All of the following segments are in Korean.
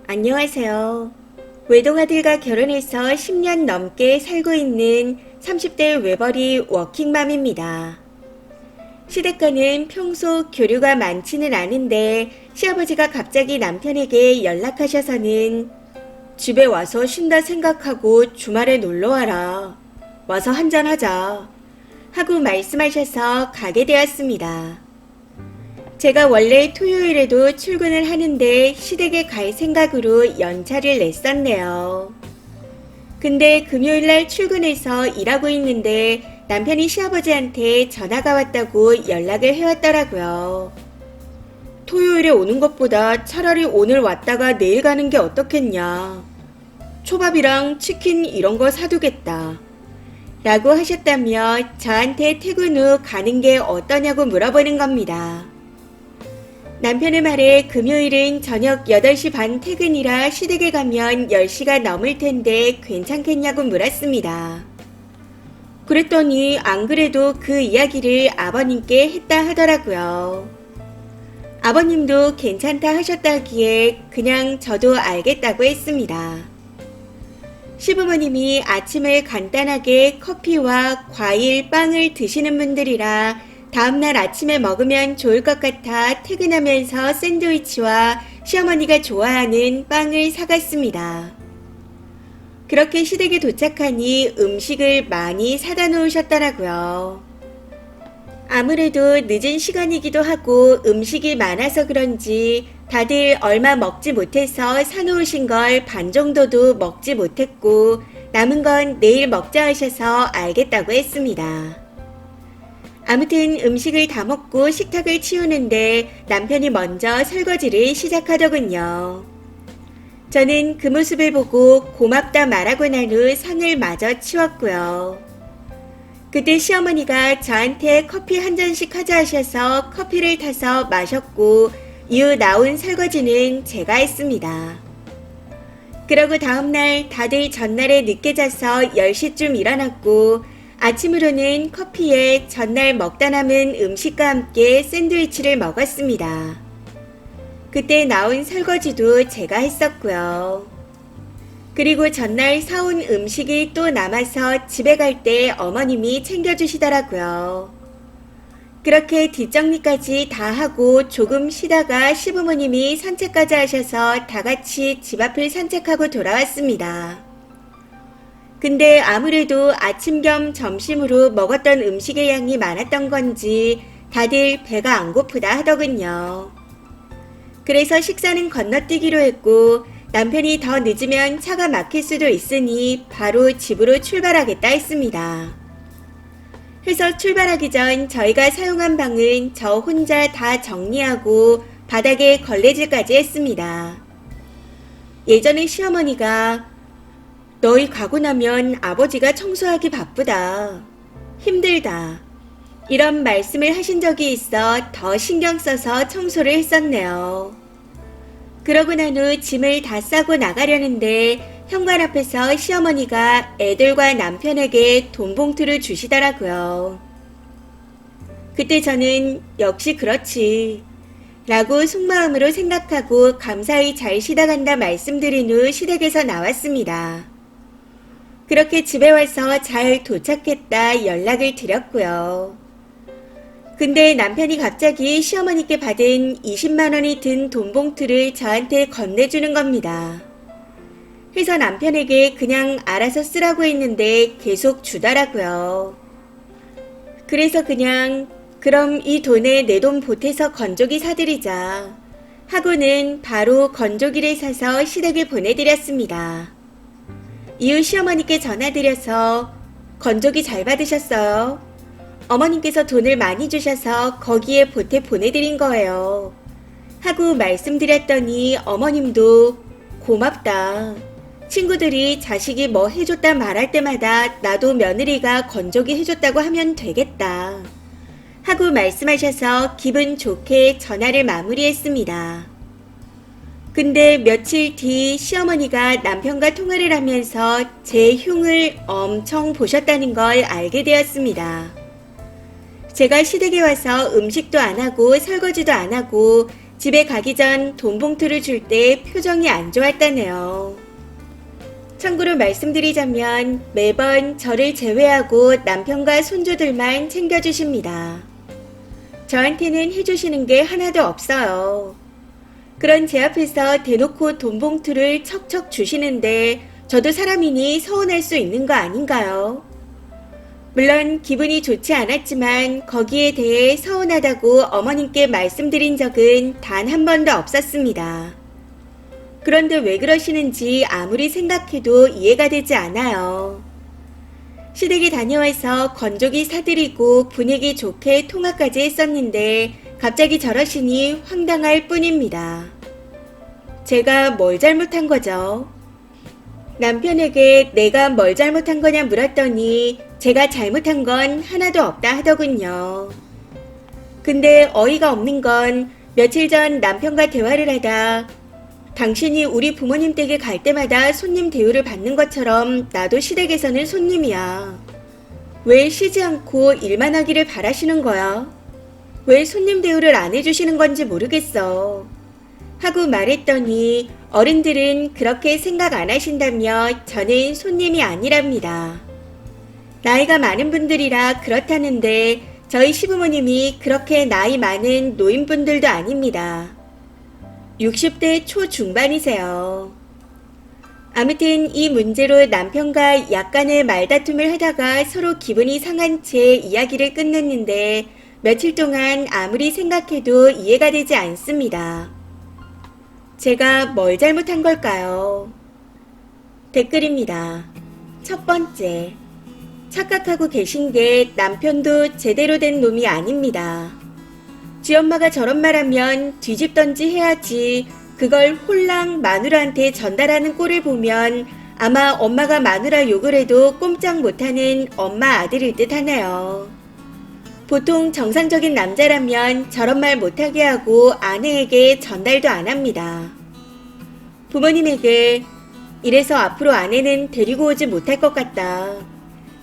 안녕하세요. 외동아들과 결혼해서 10년 넘게 살고 있는 30대 외벌이 워킹맘입니다. 시댁과는 평소 교류가 많지는 않은데 시아버지가 갑자기 남편에게 연락하셔서는 집에 와서 쉰다 생각하고 주말에 놀러와라. 와서 한잔하자. 하고 말씀하셔서 가게 되었습니다. 제가 원래 토요일에도 출근을 하는데 시댁에 갈 생각으로 연차를 냈었네요. 근데 금요일날 출근해서 일하고 있는데 남편이 시아버지한테 전화가 왔다고 연락을 해왔더라고요. 토요일에 오는 것보다 차라리 오늘 왔다가 내일 가는 게 어떻겠냐. 초밥이랑 치킨 이런 거 사두겠다. 라고 하셨다며 저한테 퇴근 후 가는 게 어떠냐고 물어보는 겁니다. 남편의 말에 금요일은 저녁 8시 반 퇴근이라 시댁에 가면 10시가 넘을 텐데 괜찮겠냐고 물었습니다. 그랬더니 안 그래도 그 이야기를 아버님께 했다 하더라고요. 아버님도 괜찮다 하셨다기에 그냥 저도 알겠다고 했습니다. 시부모님이 아침을 간단하게 커피와 과일, 빵을 드시는 분들이라 다음날 아침에 먹으면 좋을 것 같아 퇴근하면서 샌드위치와 시어머니가 좋아하는 빵을 사갔습니다. 그렇게 시댁에 도착하니 음식을 많이 사다 놓으셨더라고요. 아무래도 늦은 시간이기도 하고 음식이 많아서 그런지 다들 얼마 먹지 못해서 사놓으신 걸 반 정도도 먹지 못했고 남은 건 내일 먹자 하셔서 알겠다고 했습니다. 아무튼 음식을 다 먹고 식탁을 치우는데 남편이 먼저 설거지를 시작하더군요. 저는 그 모습을 보고 고맙다 말하고 난 후 상을 마저 치웠고요. 그때 시어머니가 저한테 커피 한 잔씩 하자 하셔서 커피를 타서 마셨고 이후 나온 설거지는 제가 했습니다. 그러고 다음날 다들 전날에 늦게 자서 10시쯤 일어났고 아침으로는 커피에 전날 먹다 남은 음식과 함께 샌드위치를 먹었습니다. 그때 나온 설거지도 제가 했었고요. 그리고 전날 사온 음식이 또 남아서 집에 갈 때 어머님이 챙겨주시더라고요. 그렇게 뒷정리까지 다 하고 조금 쉬다가 시부모님이 산책까지 하셔서 다 같이 집 앞을 산책하고 돌아왔습니다. 근데 아무래도 아침 겸 점심으로 먹었던 음식의 양이 많았던 건지 다들 배가 안 고프다 하더군요. 그래서 식사는 건너뛰기로 했고 남편이 더 늦으면 차가 막힐 수도 있으니 바로 집으로 출발하겠다 했습니다. 해서 출발하기 전 저희가 사용한 방은 저 혼자 다 정리하고 바닥에 걸레질까지 했습니다. 예전에 시어머니가 너희 가고 나면 아버지가 청소하기 바쁘다. 힘들다. 이런 말씀을 하신 적이 있어 더 신경 써서 청소를 했었네요. 그러고 난 후 짐을 다 싸고 나가려는데 현관 앞에서 시어머니가 애들과 남편에게 돈 봉투를 주시더라고요. 그때 저는 역시 그렇지 라고 속마음으로 생각하고 감사히 잘 쉬다 간다 말씀드린 후 시댁에서 나왔습니다. 그렇게 집에 와서 잘 도착했다 연락을 드렸고요. 근데 남편이 갑자기 시어머니께 받은 20만 원이 든 돈 봉투를 저한테 건네주는 겁니다. 해서 남편에게 그냥 알아서 쓰라고 했는데 계속 주더라고요. 그래서 그냥 그럼 이 돈에 내 돈 보태서 건조기 사드리자 하고는 바로 건조기를 사서 시댁에 보내드렸습니다. 이후 시어머니께 전화드려서 건조기 잘 받으셨어요? 어머님께서 돈을 많이 주셔서 거기에 보태 보내드린 거예요. 하고 말씀드렸더니 어머님도 고맙다. 친구들이 자식이 뭐 해줬다 말할 때마다 나도 며느리가 건조기 해줬다고 하면 되겠다. 하고 말씀하셔서 기분 좋게 전화를 마무리했습니다. 근데 며칠 뒤 시어머니가 남편과 통화를 하면서 제 흉을 엄청 보셨다는 걸 알게 되었습니다. 제가 시댁에 와서 음식도 안 하고 설거지도 안 하고 집에 가기 전 돈 봉투를 줄 때 표정이 안 좋았다네요. 참고로 말씀드리자면 매번 저를 제외하고 남편과 손주들만 챙겨주십니다. 저한테는 해주시는 게 하나도 없어요. 그런 제 앞에서 대놓고 돈 봉투를 척척 주시는데 저도 사람이니 서운할 수 있는 거 아닌가요? 물론 기분이 좋지 않았지만 거기에 대해 서운하다고 어머님께 말씀드린 적은 단 한 번도 없었습니다. 그런데 왜 그러시는지 아무리 생각해도 이해가 되지 않아요. 시댁에 다녀와서 건조기 사드리고 분위기 좋게 통화까지 했었는데 갑자기 저러시니 황당할 뿐입니다. 제가 뭘 잘못한 거죠? 남편에게 내가 뭘 잘못한 거냐 물었더니 제가 잘못한 건 하나도 없다 하더군요. 근데 어이가 없는 건 며칠 전 남편과 대화를 하다 당신이 우리 부모님 댁에 갈 때마다 손님 대우를 받는 것처럼 나도 시댁에서는 손님이야. 왜 쉬지 않고 일만 하기를 바라시는 거야? 왜 손님 대우를 안 해주시는 건지 모르겠어. 하고 말했더니 어른들은 그렇게 생각 안 하신다며 저는 손님이 아니랍니다. 나이가 많은 분들이라 그렇다는데 저희 시부모님이 그렇게 나이 많은 노인분들도 아닙니다. 60대 초중반이세요. 아무튼 이 문제로 남편과 약간의 말다툼을 하다가 서로 기분이 상한 채 이야기를 끝냈는데 며칠 동안 아무리 생각해도 이해가 되지 않습니다. 제가 뭘 잘못한 걸까요? 댓글입니다. 첫 번째, 착각하고 계신 게 남편도 제대로 된 놈이 아닙니다. 쥐엄마가 저런 말하면 뒤집던지 해야지 그걸 홀랑 마누라한테 전달하는 꼴을 보면 아마 엄마가 마누라 욕을 해도 꼼짝 못하는 엄마 아들일 듯 하네요. 보통 정상적인 남자라면 저런 말 못하게 하고 아내에게 전달도 안 합니다. 부모님에게 이래서 앞으로 아내는 데리고 오지 못할 것 같다.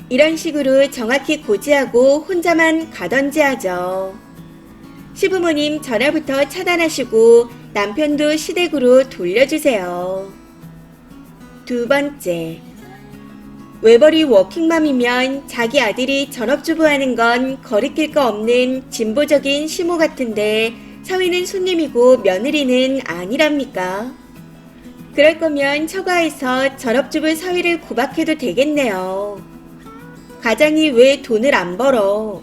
이런 식으로 정확히 고지하고 혼자만 가던지 하죠. 시부모님 전화부터 차단하시고 남편도 시댁으로 돌려주세요. 두 번째, 외벌이 워킹맘이면 자기 아들이 전업주부하는 건 거리낄 거 없는 진보적인 시모 같은데 사위는 손님이고 며느리는 아니랍니까? 그럴 거면 처가에서 전업주부 사위를 구박해도 되겠네요. 가장이 왜 돈을 안 벌어?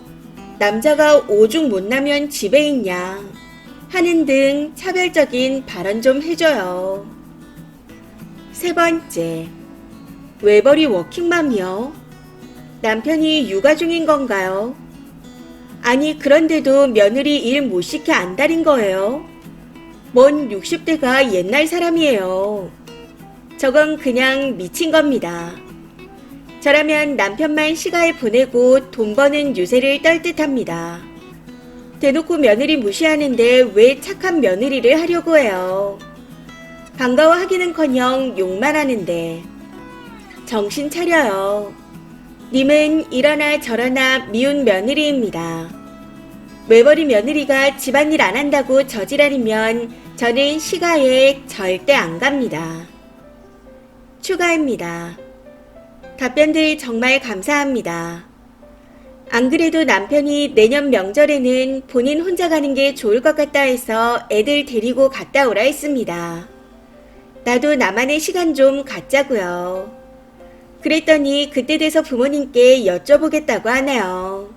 남자가 오죽 못나면 집에 있냐? 하는 등 차별적인 발언 좀 해줘요. 세 번째, 외벌이 워킹맘이요? 남편이 육아 중인 건가요? 아니 그런데도 며느리 일 못 시켜 안달인 거예요? 뭔 60대가 옛날 사람이에요. 저건 그냥 미친 겁니다. 저라면 남편만 시가에 보내고 돈 버는 유세를 떨 듯합니다. 대놓고 며느리 무시하는데 왜 착한 며느리를 하려고 해요? 반가워하기는커녕 욕만 하는데. 정신 차려요. 님은 이러나 저러나 미운 며느리입니다. 외벌이 며느리가 집안일 안 한다고 저지랄이면 저는 시가에 절대 안 갑니다. 추가입니다. 답변들 정말 감사합니다. 안 그래도 남편이 내년 명절에는 본인 혼자 가는 게 좋을 것 같다 해서 애들 데리고 갔다 오라 했습니다. 나도 나만의 시간 좀 갖자고요. 그랬더니 그때 돼서 부모님께 여쭤보겠다고 하네요.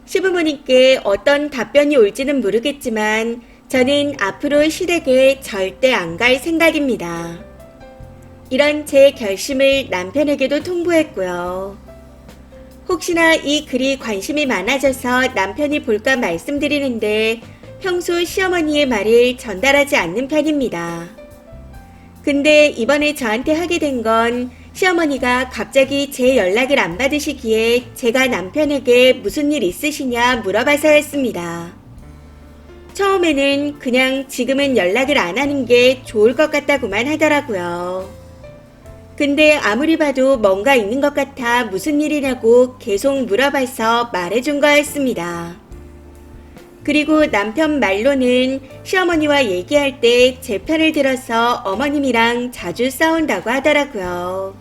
시부모님께 어떤 답변이 올지는 모르겠지만 저는 앞으로 시댁에 절대 안 갈 생각입니다. 이런 제 결심을 남편에게도 통보했고요. 혹시나 이 글이 관심이 많아져서 남편이 볼까 말씀드리는데 평소 시어머니의 말을 전달하지 않는 편입니다. 근데 이번에 저한테 하게 된 건 시어머니가 갑자기 제 연락을 안 받으시기에 제가 남편에게 무슨 일 있으시냐 물어봐서였습니다. 처음에는 그냥 지금은 연락을 안 하는 게 좋을 것 같다고만 하더라고요. 근데 아무리 봐도 뭔가 있는 것 같아 무슨 일이냐고 계속 물어봐서 말해준 거였습니다. 그리고 남편 말로는 시어머니와 얘기할 때 제 편을 들어서 어머님이랑 자주 싸운다고 하더라고요.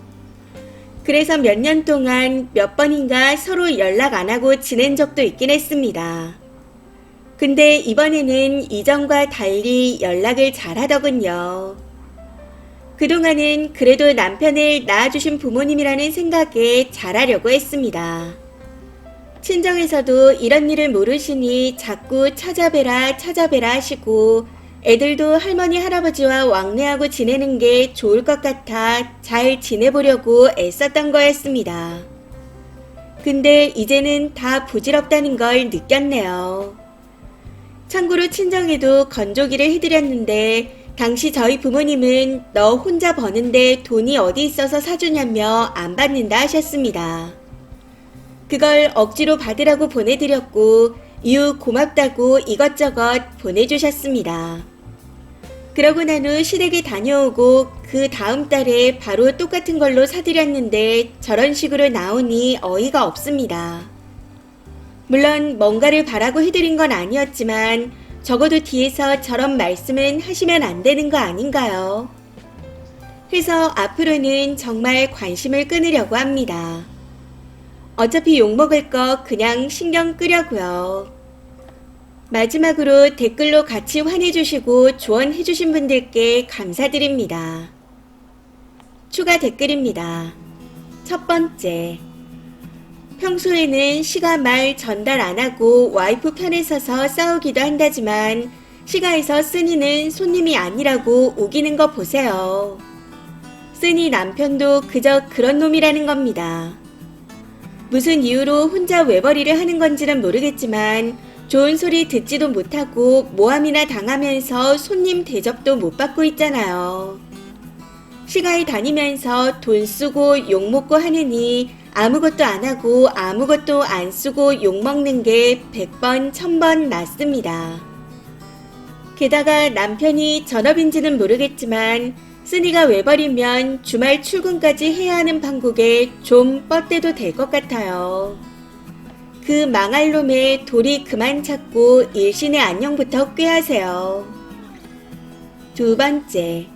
그래서 몇 년 동안 몇 번인가 서로 연락 안 하고 지낸 적도 있긴 했습니다. 근데 이번에는 이전과 달리 연락을 잘 하더군요. 그동안은 그래도 남편을 낳아주신 부모님이라는 생각에 잘하려고 했습니다. 친정에서도 이런 일을 모르시니 자꾸 찾아뵈라 하시고 애들도 할머니 할아버지와 왕래하고 지내는 게 좋을 것 같아 잘 지내보려고 애썼던 거였습니다. 근데 이제는 다 부질없다는 걸 느꼈네요. 참고로 친정에도 건조기를 해드렸는데 당시 저희 부모님은 너 혼자 버는데 돈이 어디 있어서 사주냐며 안 받는다 하셨습니다. 그걸 억지로 받으라고 보내드렸고 이후 고맙다고 이것저것 보내주셨습니다. 그러고 난 후 시댁에 다녀오고 그 다음 달에 바로 똑같은 걸로 사드렸는데 저런 식으로 나오니 어이가 없습니다. 물론 뭔가를 바라고 해드린 건 아니었지만 적어도 뒤에서 저런 말씀은 하시면 안 되는 거 아닌가요? 그래서 앞으로는 정말 관심을 끊으려고 합니다. 어차피 욕먹을 거 그냥 신경 끄려고요. 마지막으로 댓글로 같이 환해주시고 조언해주신 분들께 감사드립니다. 추가 댓글입니다. 첫 번째, 평소에는 시가 말 전달 안 하고 와이프 편에 서서 싸우기도 한다지만 시가에서 쓰니는 손님이 아니라고 우기는 거 보세요. 쓰니 남편도 그저 그런 놈이라는 겁니다. 무슨 이유로 혼자 외벌이를 하는 건지는 모르겠지만 좋은 소리 듣지도 못하고 모함이나 당하면서 손님 대접도 못 받고 있잖아요. 시가에 다니면서 돈 쓰고 욕 먹고 하느니 아무것도 안 하고 아무것도 안 쓰고 욕 먹는 게 100번, 1000번 낫습니다. 게다가 남편이 전업인지는 모르겠지만 쓰니가 외벌이면 주말 출근까지 해야 하는 판국에 좀 뻗대도 될 것 같아요. 그 망할 놈의 도리 그만 찾고 일신의 안녕부터 꾀하세요. 두 번째,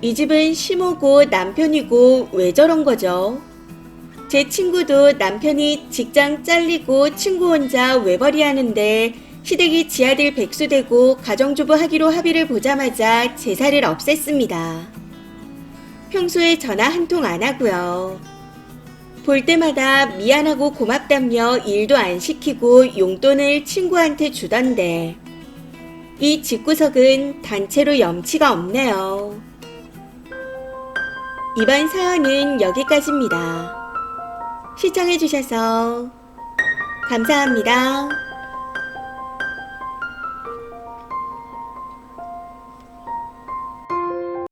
이 집은 시모고 남편이고 왜 저런 거죠? 제 친구도 남편이 직장 잘리고 친구 혼자 외벌이 하는데 시댁이 지아들 백수되고 가정주부 하기로 합의를 보자마자 제사를 없앴습니다. 평소에 전화 한 통 안 하고요. 볼 때마다 미안하고 고맙다며 일도 안 시키고 용돈을 친구한테 주던데 이 집구석은 단체로 염치가 없네요. 이번 사연은 여기까지입니다. 시청해주셔서 감사합니다.